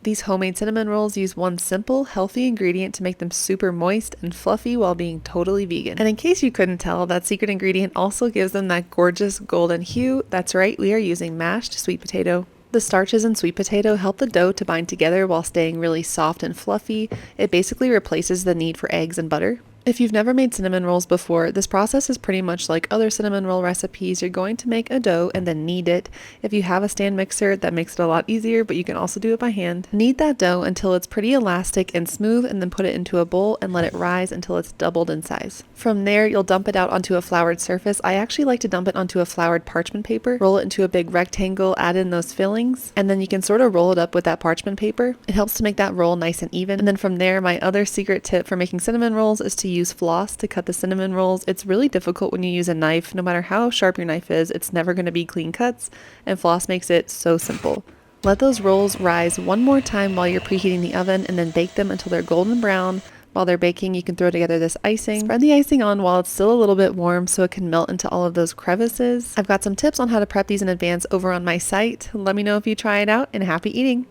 These homemade cinnamon rolls use one simple, healthy ingredient to make them super moist and fluffy while being totally vegan. And in case you couldn't tell, that secret ingredient also gives them that gorgeous golden hue. That's right, we are using mashed sweet potato. The starches in sweet potato help the dough to bind together while staying really soft and fluffy. It basically replaces the need for eggs and butter. If you've never made cinnamon rolls before, this process is pretty much like other cinnamon roll recipes. You're going to make a dough and then knead it. If you have a stand mixer, that makes it a lot easier, but you can also do it by hand. Knead that dough until it's pretty elastic and smooth, and then put it into a bowl and let it rise until it's doubled in size. From there, you'll dump it out onto a floured surface. I actually like to dump it onto a floured parchment paper, roll it into a big rectangle, add in those fillings, and then you can sort of roll it up with that parchment paper. It helps to make that roll nice and even. And then from there, my other secret tip for making cinnamon rolls is to use floss to cut the cinnamon rolls. It's really difficult when you use a knife. No matter how sharp your knife is, it's never going to be clean cuts, and floss makes it so simple. Let those rolls rise one more time while you're preheating the oven, and then bake them until they're golden brown. While they're baking, you can throw together this icing. Spread the icing on while it's still a little bit warm so it can melt into all of those crevices. I've got some tips on how to prep these in advance over on my site. Let me know if you try it out, and happy eating!